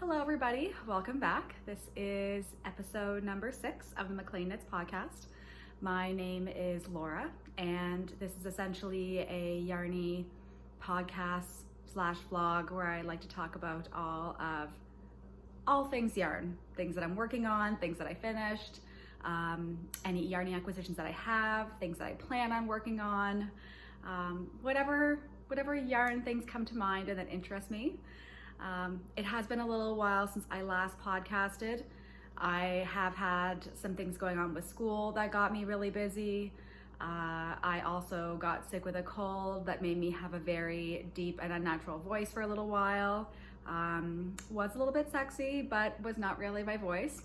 Hello everybody, welcome back. This is episode number 6 of the McLean Knits podcast. My name is Laura and this is essentially a yarny podcast slash vlog where I like to talk about all things yarn, things that I'm working on, things that I finished, any yarny acquisitions that I have, things that I plan on working on, whatever yarn things come to mind and that interest me. It has been a little while since I last podcasted. I have had some things going on with school that got me really busy. I also got sick with a cold that made me have a very deep and unnatural voice for a little while. Was a little bit sexy, but was not really my voice.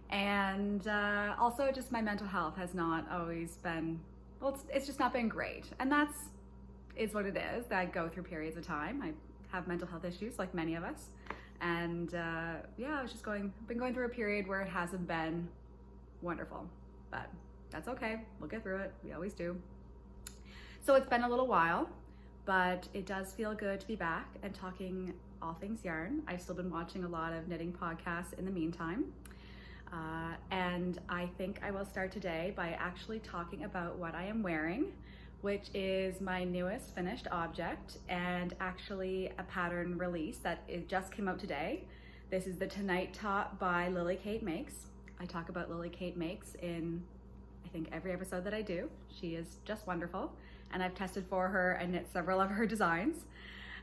And also just my mental health has not always been, well, it's just not been great. And is what it is. I go through periods of time. I have mental health issues like many of us. And yeah, I was just been going through a period where it hasn't been wonderful, but that's okay. We'll get through it. We always do. So it's been a little while, but it does feel good to be back and talking all things yarn. I've still been watching a lot of knitting podcasts in the meantime. And I think I will start today by actually talking about what I am wearing, which is my newest finished object and actually a pattern release that just came out today. This is the Tonight Top by Lily Kate Makes. I talk about Lily Kate Makes in, I think, every episode that I do. She is just wonderful, and I've tested for her and knit several of her designs.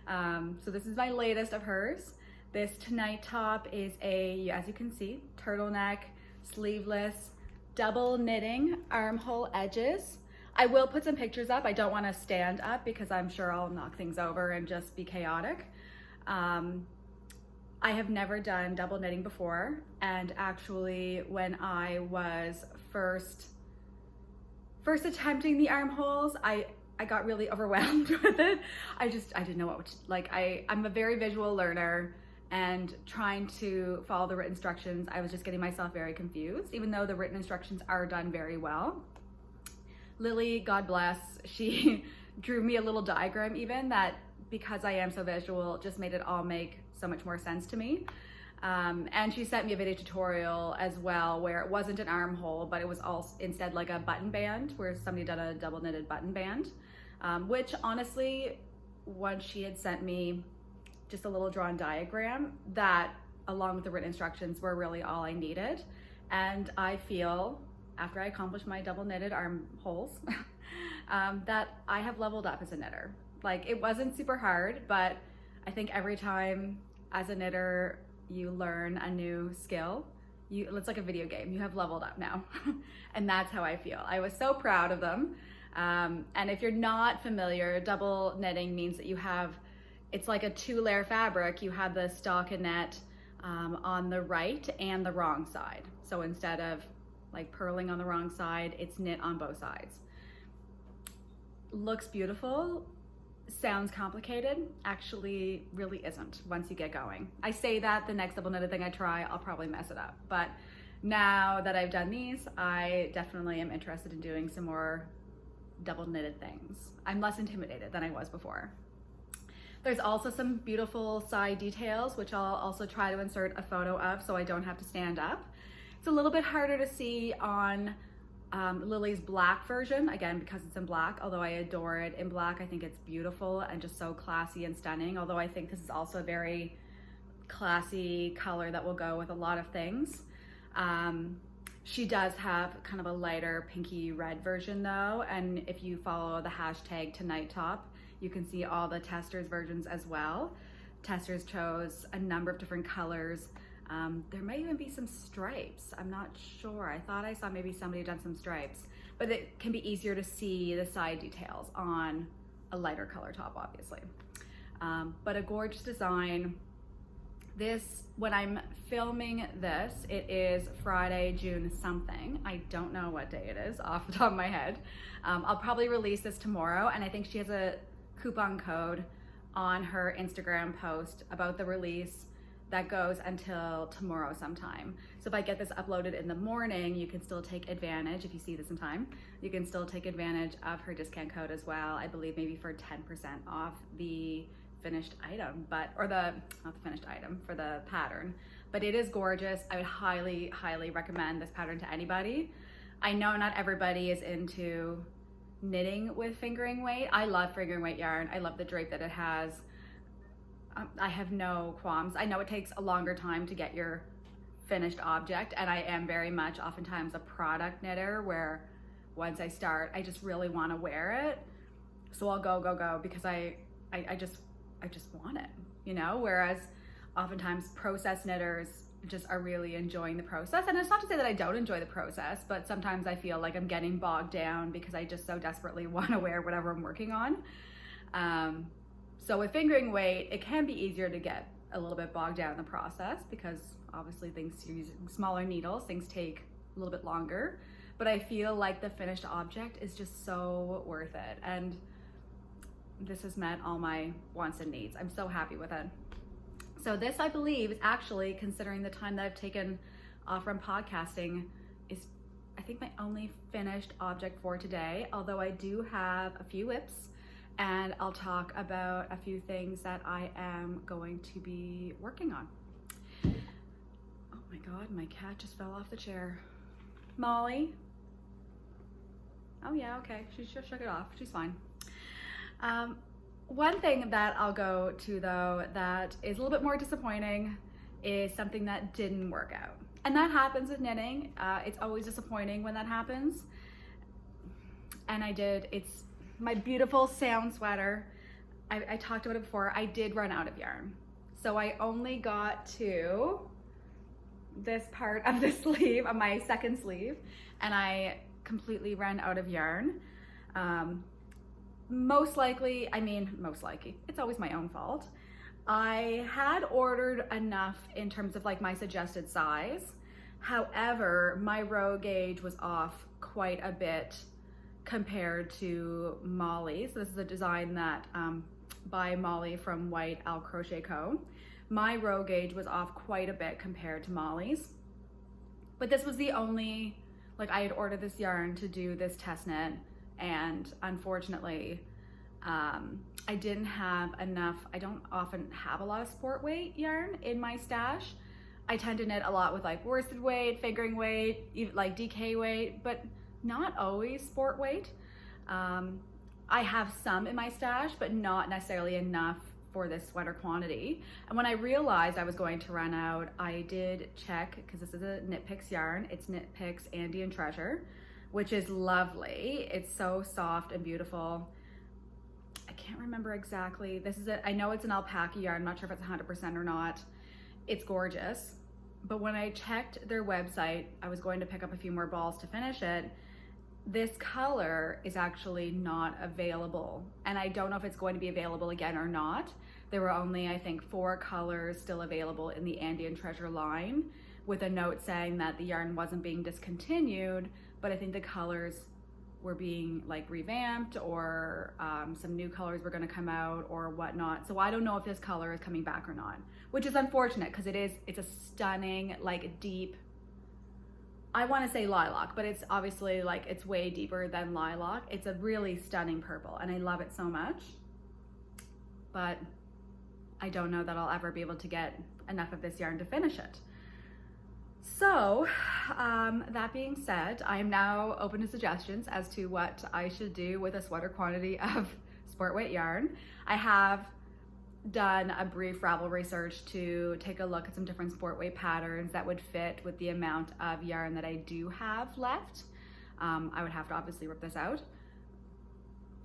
So this is my latest of hers. This Tonight Top is as you can see, turtleneck, sleeveless, double knitting, armhole edges. I will put some pictures up. I don't want to stand up because I'm sure I'll knock things over and just be chaotic. I have never done double knitting before, and actually when I was first attempting the armholes, I got really overwhelmed with it. I didn't know I'm a very visual learner, and trying to follow the written instructions, I was just getting myself very confused, even though the written instructions are done very well. Lily, God bless, she drew me a little diagram even that, because I am so visual, just made it all make so much more sense to me. And she sent me a video tutorial as well where it wasn't an armhole, but it was all instead like a button band where somebody did a double knitted button band, which honestly, once she had sent me just a little drawn diagram, that along with the written instructions were really all I needed. And I feel, after I accomplished my double knitted armholes, that I have leveled up as a knitter. Like, it wasn't super hard, but I think every time as a knitter you learn a new skill, it's like a video game, you have leveled up now. And that's how I feel. I was so proud of them. And if you're not familiar, double knitting means that it's like a 2-layer fabric. You have the stockinette on the right and the wrong side. So instead of like purling on the wrong side, it's knit on both sides. Looks beautiful, sounds complicated, actually really isn't once you get going. I say that the next double knitted thing I try, I'll probably mess it up. But now that I've done these, I definitely am interested in doing some more double knitted things. I'm less intimidated than I was before. There's also some beautiful side details, which I'll also try to insert a photo of so I don't have to stand up. It's a little bit harder to see on Lily's black version, again, because it's in black, although I adore it in black. I think it's beautiful and just so classy and stunning, although I think this is also a very classy color that will go with a lot of things. She does have kind of a lighter pinky red version though, and if you follow the hashtag Tonight Top, you can see all the testers versions as well. Testers chose a number of different colors. There might even be some stripes. I'm not sure. I thought I saw maybe somebody done some stripes, but it can be easier to see the side details on a lighter color top, obviously. But a gorgeous design. When I'm filming this, it is Friday, June something. I don't know what day it is off the top of my head. I'll probably release this tomorrow, and I think she has a coupon code on her Instagram post about the release that goes until tomorrow sometime. So if I get this uploaded in the morning, you can still take advantage, if you see this in time, you can still take advantage of her discount code as well. I believe maybe for 10% off the finished item, not the finished item, for the pattern, but it is gorgeous. I would highly, highly recommend this pattern to anybody. I know not everybody is into knitting with fingering weight. I love fingering weight yarn. I love the drape that it has. I have no qualms. I know it takes a longer time to get your finished object, and I am very much oftentimes a product knitter where once I start, I just really want to wear it. So I'll go because I just want it, you know? Whereas oftentimes process knitters just are really enjoying the process. And it's not to say that I don't enjoy the process, but sometimes I feel like I'm getting bogged down because I just so desperately want to wear whatever I'm working on. So with fingering weight, it can be easier to get a little bit bogged down in the process because obviously you're using smaller needles, things take a little bit longer, but I feel like the finished object is just so worth it. And this has met all my wants and needs. I'm so happy with it. So this, I believe, is actually, considering the time that I've taken off from podcasting, is I think my only finished object for today, although I do have a few whips, and I'll talk about a few things that I am going to be working on. Oh my God, my cat just fell off the chair. Mollie. Oh yeah, okay, she just shook it off, she's fine. One thing that I'll go to though that is a little bit more disappointing is something that didn't work out. And that happens with knitting. It's always disappointing when that happens. And it's my beautiful sound sweater. I talked about it before. I did run out of yarn. So I only got to this part of the sleeve, on my second sleeve, and I completely ran out of yarn. Most likely, it's always my own fault. I had ordered enough in terms of like my suggested size. However, my row gauge was off quite a bit compared to Mollie. So this is a design that by Mollie from White Owl Crochet Co. My row gauge was off quite a bit compared to Mollie's. But this was the only, I had ordered this yarn to do this test knit, and unfortunately, I didn't have enough. I don't often have a lot of sport weight yarn in my stash. I tend to knit a lot with worsted weight, fingering weight, even DK weight, but not always sport weight. I have some in my stash, but not necessarily enough for this sweater quantity. And when I realized I was going to run out, I did check, because this is a Knit Picks yarn. It's Knit Picks Andy and Treasure, which is lovely. It's so soft and beautiful. I can't remember exactly. I know it's an alpaca yarn. I'm not sure if it's 100% or not. It's gorgeous. But when I checked their website, I was going to pick up a few more balls to finish it. This color is actually not available. And I don't know if it's going to be available again or not. There were only, I think, 4 colors still available in the Andy and Treasure line, with a note saying that the yarn wasn't being discontinued, but I think the colors were being revamped, or some new colors were going to come out or whatnot. So I don't know if this color is coming back or not, which is unfortunate because it's a stunning, deep, I want to say lilac, but it's obviously it's way deeper than lilac. It's a really stunning purple and I love it so much, but I don't know that I'll ever be able to get enough of this yarn to finish it. So that being said, I am now open to suggestions as to what I should do with a sweater quantity of sport weight yarn. I have done a brief Ravel research to take a look at some different sport weight patterns that would fit with the amount of yarn that I do have left. I would have to obviously rip this out.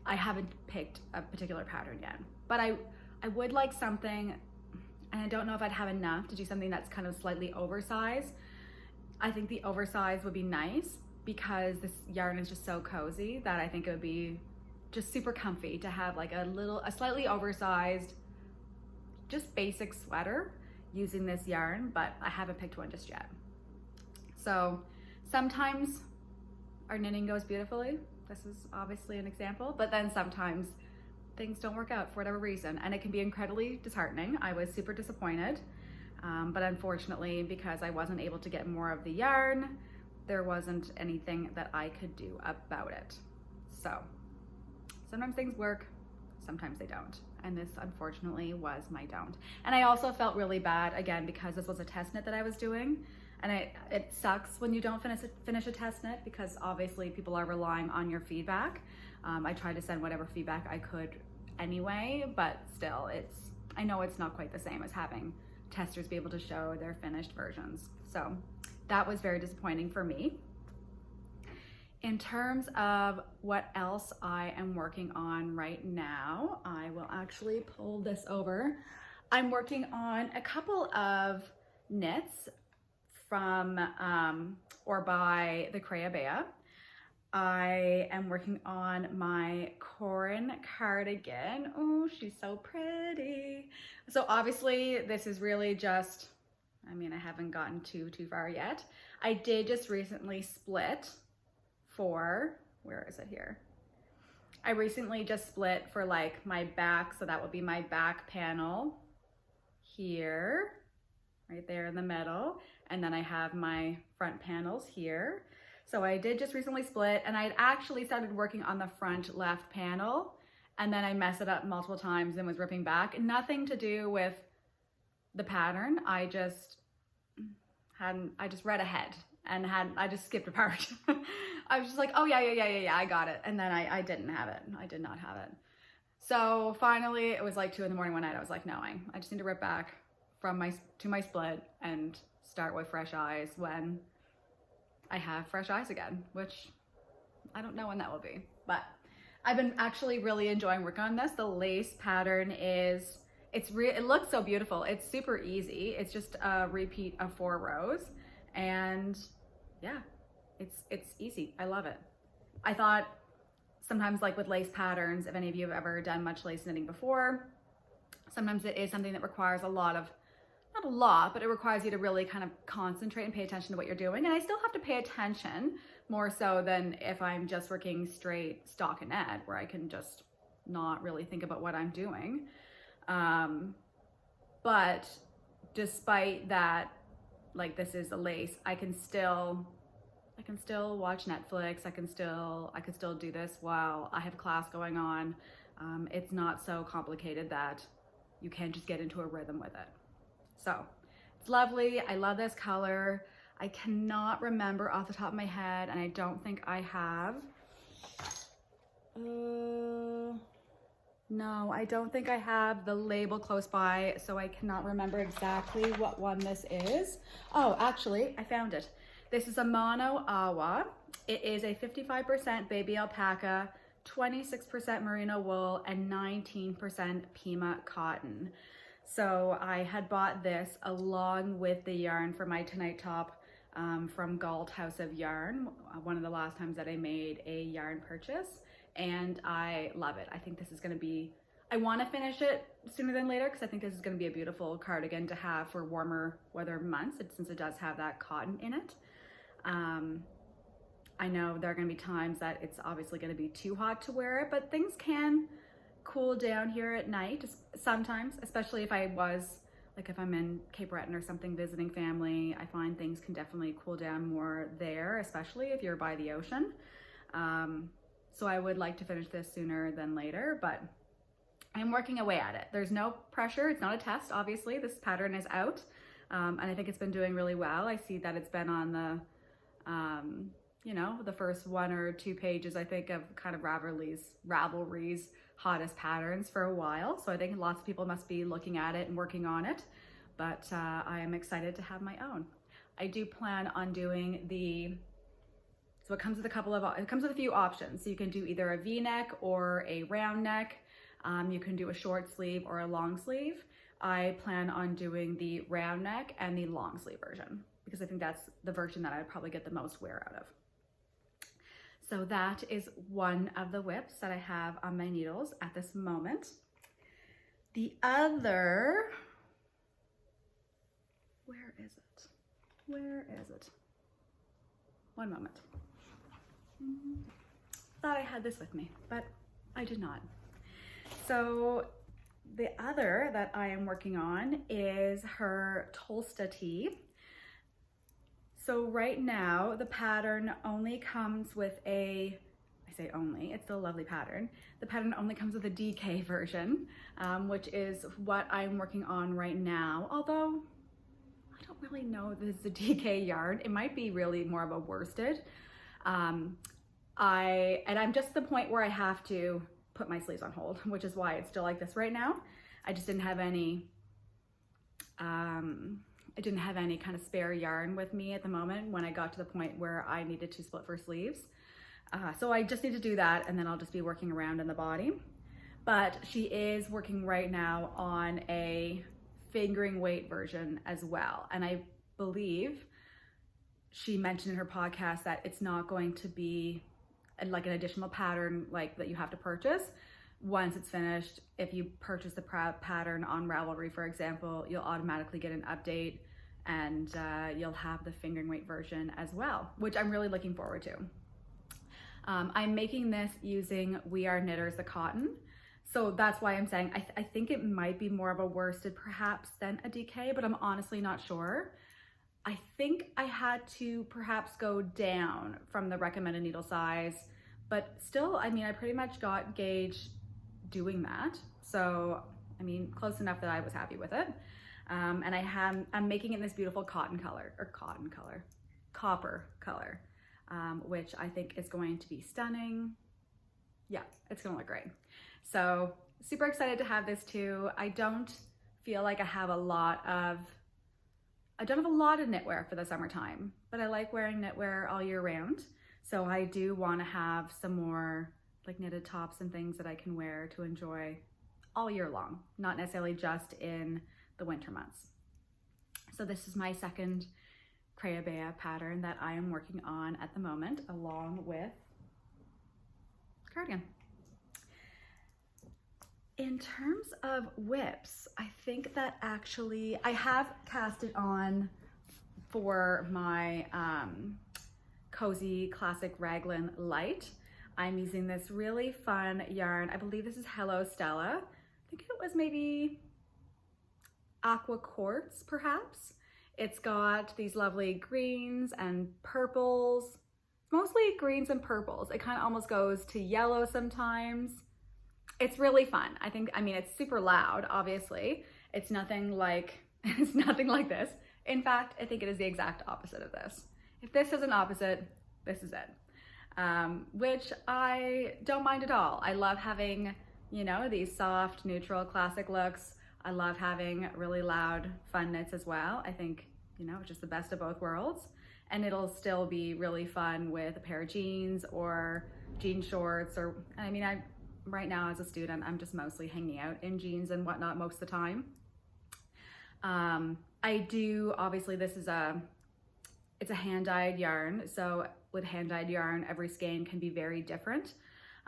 I haven't picked a particular pattern yet, but I would like something, and I don't know if I'd have enough to do something that's kind of slightly oversized. I think the oversized would be nice because this yarn is just so cozy that I think it would be just super comfy to have a slightly oversized, just basic sweater using this yarn, but I haven't picked one just yet. So sometimes our knitting goes beautifully. This is obviously an example, but then sometimes things don't work out for whatever reason, and it can be incredibly disheartening. I was super disappointed, but unfortunately, because I wasn't able to get more of the yarn, there wasn't anything that I could do about it. So sometimes things work, sometimes they don't. And this unfortunately was my don't. And I also felt really bad, again, because this was a test knit that I was doing. And it sucks when you don't finish a test knit, because obviously people are relying on your feedback. I tried to send whatever feedback I could anyway, but still, I know it's not quite the same as having testers be able to show their finished versions. So that was very disappointing for me. In terms of what else I am working on right now, I will actually pull this over. I'm working on a couple of knits from or by the Crochet. I am working on my Corran cardigan. Oh, she's so pretty. So obviously this is really just, I mean, I haven't gotten too far yet. I did just recently split for, where is it here? I recently just split for like my back, so that would be my back panel here, right there in the middle. And then I have my front panels here. So I did just recently split, and I'd actually started working on the front left panel, and then I messed it up multiple times and was ripping back. Nothing to do with the pattern. I just read ahead and I just skipped a part. I was just like, oh yeah, I got it. And then I didn't have it. I did not have it. So finally it was like 2 in the morning one night. I was like, no, I just need to rip back to my split and start with fresh eyes when I have fresh eyes again, which I don't know when that will be, but I've been actually really enjoying working on this. The lace pattern it looks so beautiful. It's super easy. It's just a repeat of 4 rows, and yeah, it's easy. I love it. I thought sometimes, like with lace patterns, if any of you have ever done much lace knitting before, sometimes it is something that requires a lot of, not a lot, but it requires you to really kind of concentrate and pay attention to what you're doing. And I still have to pay attention more so than if I'm just working straight stockinette, where I can just not really think about what I'm doing. But despite that, like this is a lace, I can still watch Netflix. I can still do this while I have class going on. It's not so complicated that you can just get into a rhythm with it. So it's lovely. I love this color. I cannot remember off the top of my head, and I don't think I have. No, I don't think I have the label close by, so I cannot remember exactly what one this is. Oh, actually, I found it. This is a Mono Awa. It is a 55% baby alpaca, 26% merino wool, and 19% Pima cotton. So I had bought this along with the yarn for my Tonight Top from Galt House of Yarn, one of the last times that I made a yarn purchase, and I love it. I think this is going to be, I want to finish it sooner than later because I think this is going to be a beautiful cardigan to have for warmer weather months, since it does have that cotton in it. I know there are going to be times that it's obviously going to be too hot to wear it, but things can cool down here at night sometimes, especially if I'm in Cape Breton or something visiting family. I find things can definitely cool down more there, especially if you're by the ocean. So I would like to finish this sooner than later, but I'm working away at it. There's no pressure. It's not a test, obviously. This pattern is out, and I think it's been doing really well. I see that it's been on the the first 1 or 2 pages, I think, of kind of Ravelry's hottest patterns for a while. So I think lots of people must be looking at it and working on it, but I am excited to have my own. I do plan on doing so it comes with a few options. So you can do either a V-neck or a round neck. You can do a short sleeve or a long sleeve. I plan on doing the round neck and the long sleeve version because I think that's the version that I'd probably get the most wear out of. So that is one of the whips that I have on my needles at this moment. The other, where is it? One moment. Thought I had this with me, but I did not. So the other that I am working on is her Tolsta tee. So right now the pattern only comes with I say only, it's still a lovely pattern. The pattern only comes with a DK version, which is what I'm working on right now. Although I don't really know this is a DK yarn. It might be really more of a worsted. I'm just at the point where I have to put my sleeves on hold, which is why it's still like this right now. I just didn't have any, kind of spare yarn with me at the moment when I got to the point where I needed to split for sleeves. So I just need to do that, and then I'll just be working around in the body. But she is working right now on a fingering weight version as well. And I believe she mentioned in her podcast that it's not going to be like an additional pattern like that you have to purchase. Once it's finished, if you purchase the pattern on Ravelry, for example, you'll automatically get an update, and you'll have the fingering weight version as well, which I'm really looking forward to. I'm making this using We Are Knitters the cotton. So that's why I'm saying I think it might be more of a worsted perhaps than a DK, but I'm honestly not sure. I think I had to perhaps go down from the recommended needle size, but still, I mean, I pretty much got gauge doing that. So, I mean, close enough that I was happy with it. And I'm making it in this beautiful copper color, which I think is going to be stunning. Yeah, it's gonna look great. So super excited to have this too. I don't feel like I have a lot of knitwear for the summertime, but I like wearing knitwear all year round. So I do want to have some more like knitted tops and things that I can wear to enjoy all year long, not necessarily just in the winter months. So this is my second Crayabea pattern that I am working on at the moment, along with Cardigan. In terms of whips, I think that actually I have cast it on for my cozy classic Raglan Lite. I'm using this really fun yarn. I believe this is Hello Stella. I think it was maybe Aqua Quartz, perhaps. It's got these lovely greens and purples, mostly greens and purples. It kind of almost goes to yellow sometimes. It's really fun. I mean, it's super loud, obviously. It's nothing like this. In fact, I think it is the exact opposite of this. If this is an opposite, this is it. Which I don't mind at all. I love having, you know, these soft, neutral, classic looks. I love having really loud, fun knits as well. I think, you know, it's just the best of both worlds. And it'll still be really fun with a pair of jeans or jean shorts, or, I mean, right now as a student, I'm just mostly hanging out in jeans and whatnot most of the time. I do, obviously it's a hand-dyed yarn. So with hand-dyed yarn, every skein can be very different.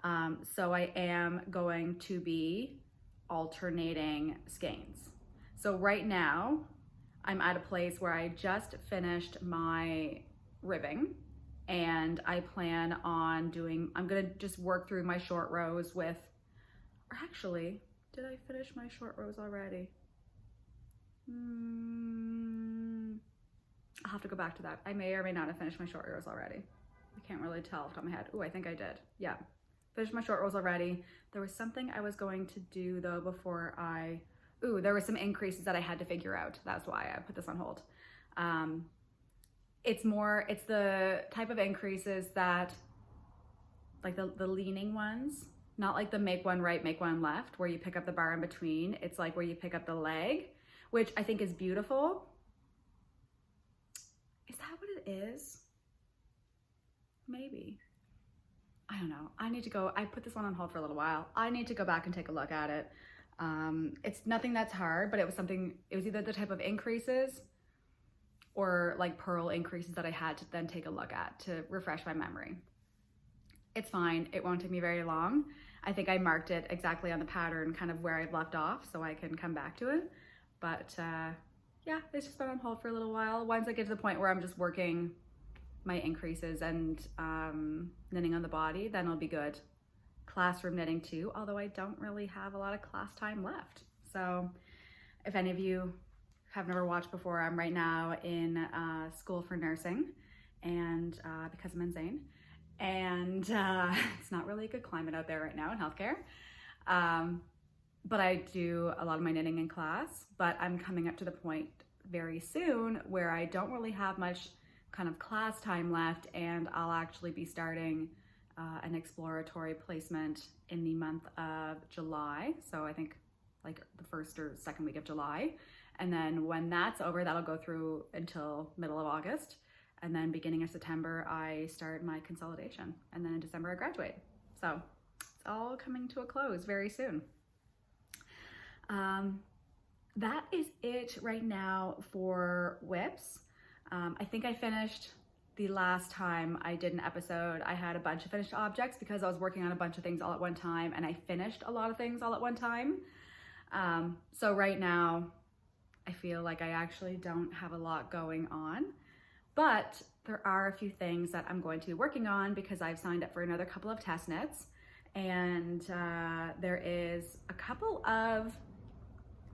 So I am going to be alternating skeins. So right now I'm at a place where I just finished my ribbing, and I plan on I'm gonna just work through my short rows with, or actually, did I finish my short rows already? I'll have to go back to that. I may or may not have finished my short rows already. I can't really tell off the top of my head. Oh, I think I did. Yeah, finished my short rows already. There was something I was going to do though before there were some increases that I had to figure out. That's why I put this on hold. It's the type of increases that, like the leaning ones, not like the make one right, make one left, where you pick up the bar in between. It's like where you pick up the leg, which I think is beautiful. Is that what it is? Maybe. I don't know. I put this one on hold for a little while. I need to go back and take a look at it. It's nothing that's hard, but it was either the type of increases or like purl increases that I had to then take a look at to refresh my memory. It's fine. It won't take me very long. I think I marked it exactly on the pattern, kind of where I've left off, so I can come back to it. But yeah, it's just been on hold for a little while. Once I get to the point where I'm just working my increases and knitting on the body, then it'll be good. Classroom knitting too, although I don't really have a lot of class time left. So if any of you have never watched before, I'm right now in school for nursing, and because I'm insane, and it's not really a good climate out there right now in healthcare. But I do a lot of my knitting in class, but I'm coming up to the point very soon where I don't really have much kind of class time left, and I'll actually be starting an exploratory placement in the month of July. So I think like the first or second week of July. And then when that's over, that'll go through until middle of August. And then beginning of September, I start my consolidation. And then in December, I graduate. So it's all coming to a close very soon. That is it right now for whips. I think I finished the last time I did an episode. I had a bunch of finished objects because I was working on a bunch of things all at one time, and I finished a lot of things all at one time. So right now I feel like I actually don't have a lot going on, but there are a few things that I'm going to be working on because I've signed up for another couple of test knits, and there is a couple of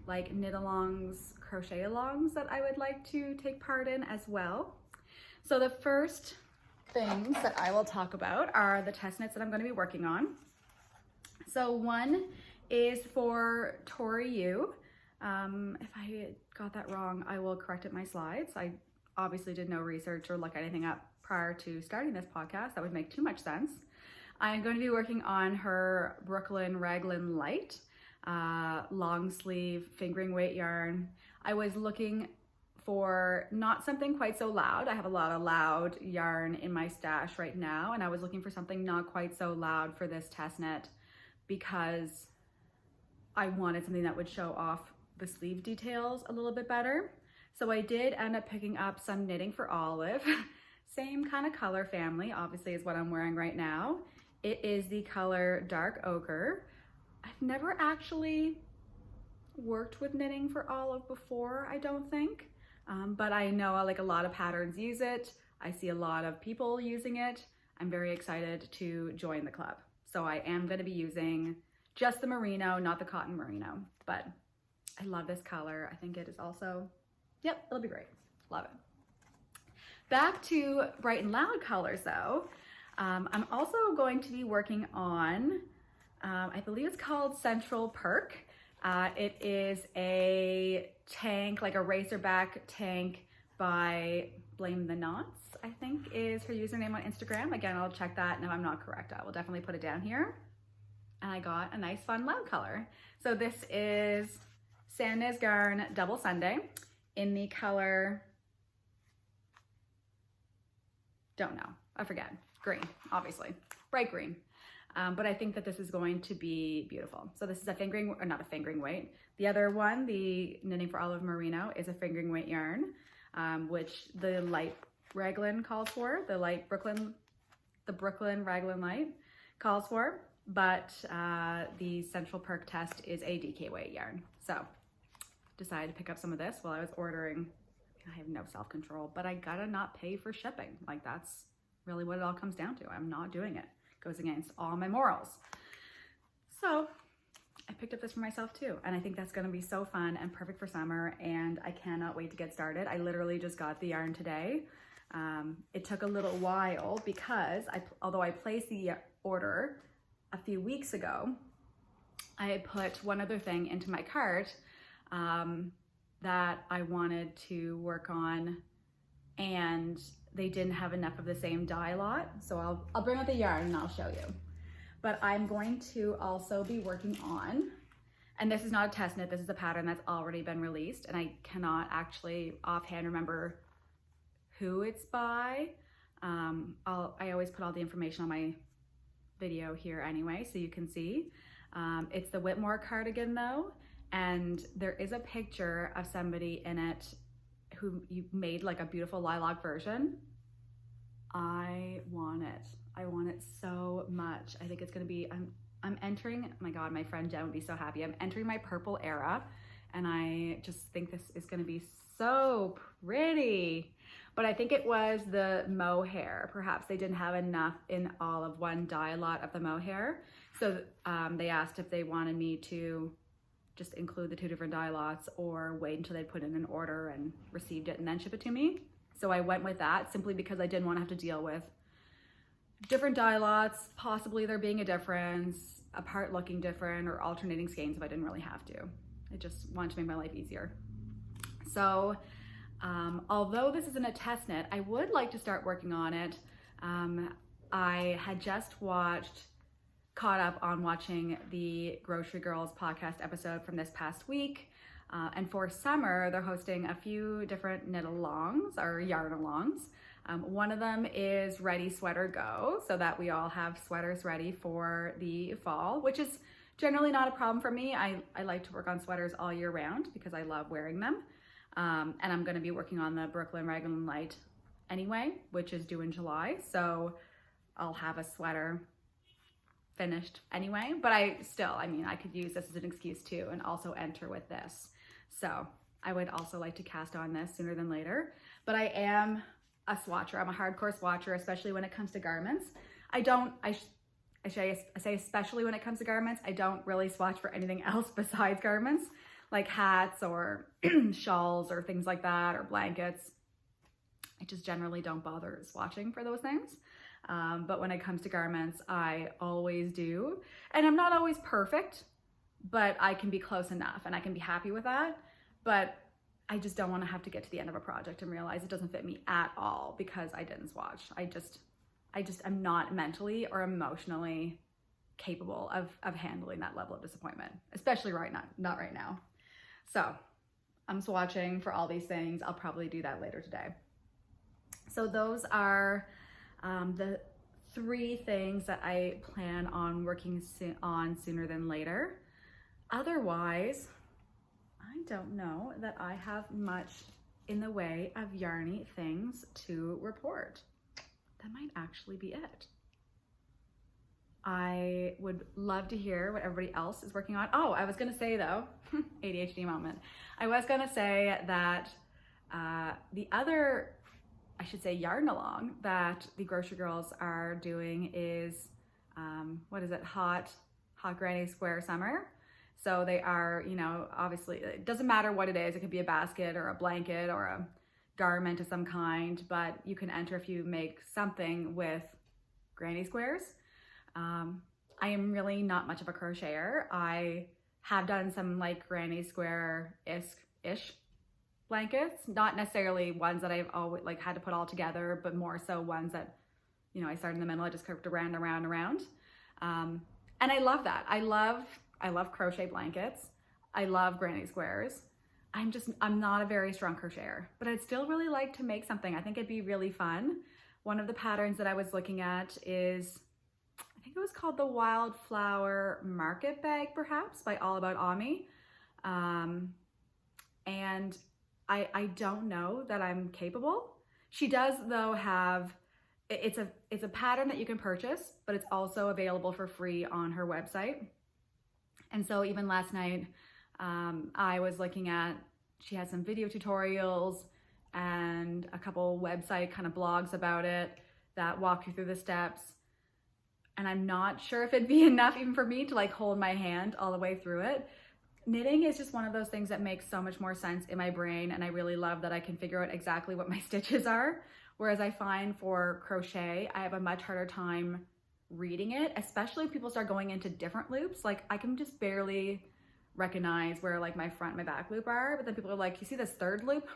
like knit alongs, crochet alongs that I would like to take part in as well. So the first things that I will talk about are the test knits that I'm going to be working on. So one is for Tori Yu. If I got that wrong, I will correct it in my slides. I obviously did no research or look anything up prior to starting this podcast. That would make too much sense. I'm going to be working on her Raglan Lite long sleeve fingering weight yarn. I was looking for not something quite so loud. I have a lot of loud yarn in my stash right now, and I was looking for something not quite so loud for this test knit because I wanted something that would show off the sleeve details a little bit better. So I did end up picking up some Knitting for Olive. Same kind of color family, obviously, is what I'm wearing right now. It is the color Dark Ochre. I've never actually worked with Knitting for Olive before, I don't think. But I know like a lot of patterns use it. I see a lot of people using it. I'm very excited to join the club. So I am going to be using just the merino, not the cotton merino, but I love this color. I think it is also, yep, it'll be great. Love it. Back to bright and loud colors though. I'm also going to be working on, I believe it's called Central Purlk. It is a tank, like a racerback tank by Blame the Knots, I think is her username on Instagram. Again, I'll check that, and if I'm not correct, I will definitely put it down here. And I got a nice fun loud color. So this is Sandnes Yarn Double Sunday in the color, don't know, I forget, green, obviously, bright green. But I think that this is going to be beautiful. So this is a fingering, or not a fingering weight. The other one, the Knitting for Olive Merino, is a fingering weight yarn, which the light Raglan calls for, the Brooklyn Raglan Lite calls for, but the Central Purlk test is a DK weight yarn. So decided to pick up some of this while I was ordering. I have no self-control, but I gotta not pay for shipping. Like that's really what it all comes down to. I'm not doing it. Goes against all my morals. So I picked up this for myself too. And I think that's gonna be so fun and perfect for summer, and I cannot wait to get started. I literally just got the yarn today. It took a little while because although I placed the order a few weeks ago, I had put one other thing into my cart that I wanted to work on, and they didn't have enough of the same dye lot. So I'll bring out the yarn and I'll show you. But I'm going to also be working on, and this is not a test knit, this is a pattern that's already been released, and I cannot actually offhand remember who it's by. I always put all the information on my video here anyway, so you can see. It's the Whitmoor cardigan though, and there is a picture of somebody in it who you made like a beautiful lilac version. I want it. I want it so much. I think it's gonna be, I'm entering, oh my God, my friend Jen would be so happy. I'm entering my purple era, and I just think this is gonna be so pretty. But I think it was the mohair. Perhaps they didn't have enough in all of one dye lot of the mohair. So they asked if they wanted me to just include the two different dye lots or wait until they put in an order and received it and then ship it to me. So I went with that simply because I didn't want to have to deal with different dye lots, possibly there being a difference, a part looking different, or alternating skeins if I didn't really have to. I just wanted to make my life easier. So although this isn't a test knit, I would like to start working on it. I had just caught up on watching the Grocery Girls podcast episode from this past week. And for summer, they're hosting a few different knit alongs or yarn alongs. One of them is Ready Sweater Go, so that we all have sweaters ready for the fall, which is generally not a problem for me. I like to work on sweaters all year round because I love wearing them. And I'm going to be working on the Brooklyn Raglan Lite anyway, which is due in July. So I'll have a sweater finished anyway, but I could use this as an excuse too and also enter with this. So I would also like to cast on this sooner than later, but I am a swatcher. I'm a hardcore swatcher, especially when it comes to garments. I say especially when it comes to garments, I don't really swatch for anything else besides garments, like hats or shawls or things like that, or blankets. I just generally don't bother swatching for those things. But when it comes to garments, I always do. And I'm not always perfect, but I can be close enough and I can be happy with that. But I just don't want to have to get to the end of a project and realize it doesn't fit me at all because I didn't swatch. I just am not mentally or emotionally capable of handling that level of disappointment, especially not right now. So I'm swatching for all these things. I'll probably do that later today. So those are the 3 things that I plan on working on sooner than later. Otherwise, I don't know that I have much in the way of yarny things to report. That might actually be it. I would love to hear what everybody else is working on. Oh, I was gonna say though, ADHD moment. I was gonna say that the other, I should say, yarn along that the Grocery Girls are doing is, what is it? Hot Granny Square Summer. So they are, obviously it doesn't matter what it is. It could be a basket or a blanket or a garment of some kind, but you can enter if you make something with granny squares. I am really not much of a crocheter. I have done some like granny square-ish blankets, not necessarily ones that I've always had to put all together, but more so ones that, I started in the middle, I just curved around. And I love that. I love crochet blankets. I love granny squares. I'm not a very strong crocheter, but I'd still really like to make something. I think it'd be really fun. One of the patterns that I was looking at is, I think it was called the Wildflower Market Bag, perhaps, by All About Ami. And I don't know that I'm capable. She does though have, it's a pattern that you can purchase, but it's also available for free on her website. And so even last night, I was looking at, she has some video tutorials and a couple website kind of blogs about it that walk you through the steps. And I'm not sure if it'd be enough even for me to hold my hand all the way through it. Knitting is just one of those things that makes so much more sense in my brain, and I really love that I can figure out exactly what my stitches are. Whereas I find for crochet, I have a much harder time reading it, especially if people start going into different loops. I can just barely recognize where my front and my back loop are, but then people are like, you see this third loop?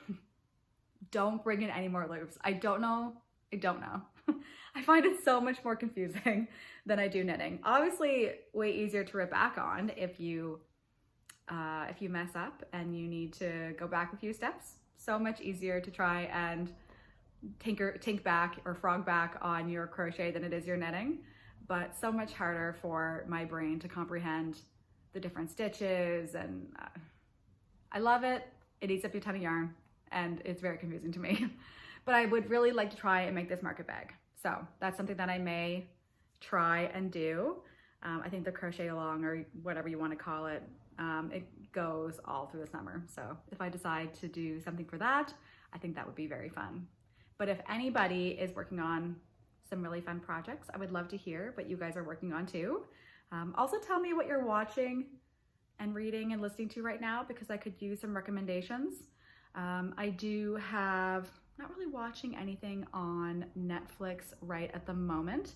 Don't bring in any more loops. I don't know. I find it so much more confusing than I do knitting. Obviously, way easier to rip back on if you mess up and you need to go back a few steps. So much easier to try and tink back or frog back on your crochet than it is your knitting, but so much harder for my brain to comprehend the different stitches. And I love it. It eats up a ton of yarn and it's very confusing to me. But I would really like to try and make this market bag. So that's something that I may try and do. I think the crochet along, or whatever you want to call it, it goes all through the summer. So if I decide to do something for that, I think that would be very fun. But if anybody is working on some really fun projects, I would love to hear what you guys are working on too. Also tell me what you're watching and reading and listening to right now, because I could use some recommendations. I do have, not really watching anything on Netflix right at the moment.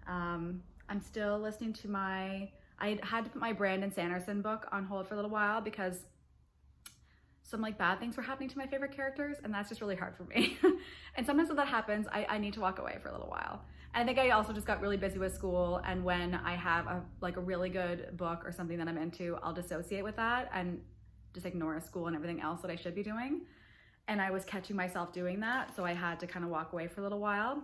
I'm still listening to I had to put my Brandon Sanderson book on hold for a little while because some like bad things were happening to my favorite characters, and that's just really hard for me. And sometimes when that happens, I need to walk away for a little while. And I think I also just got really busy with school, and when I have a really good book or something that I'm into, I'll dissociate with that and just ignore school and everything else that I should be doing. And I was catching myself doing that, so I had to kind of walk away for a little while.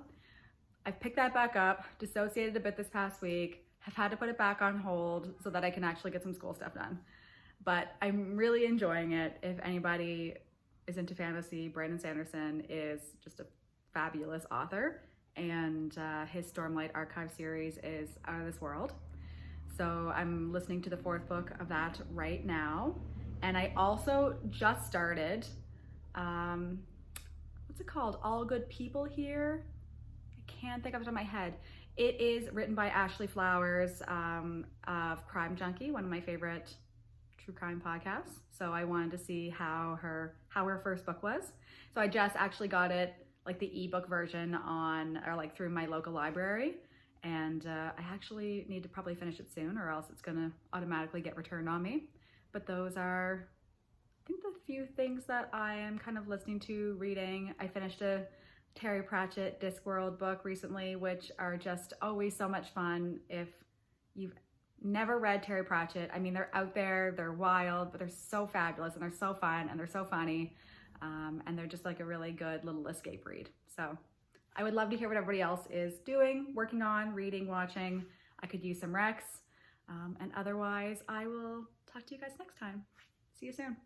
I've picked that back up, dissociated a bit this past week, have had to put it back on hold so that I can actually get some school stuff done. But I'm really enjoying it. If anybody is into fantasy, Brandon Sanderson is just a fabulous author, and his Stormlight Archive series is out of this world. So I'm listening to the 4th book of that right now. And I also just started, what's it called? All Good People Here? I can't think of it on my head. It is written by Ashley Flowers of Crime Junkie, one of my favorite true crime podcasts. So I wanted to see how her first book was. So I just actually got it, like the ebook version through my local library. And I actually need to probably finish it soon, or else it's gonna automatically get returned on me. But those are, I think, the few things that I am kind of listening to, reading. I finished a Terry Pratchett Discworld book recently, which are just always so much fun. If you've never read Terry Pratchett, I mean, they're out there, they're wild, but they're so fabulous, and they're so fun, and they're so funny, and they're just like a really good little escape read. So I would love to hear what everybody else is doing, working on, reading, watching. I could use some recs, and otherwise I will talk to you guys next time. See you soon.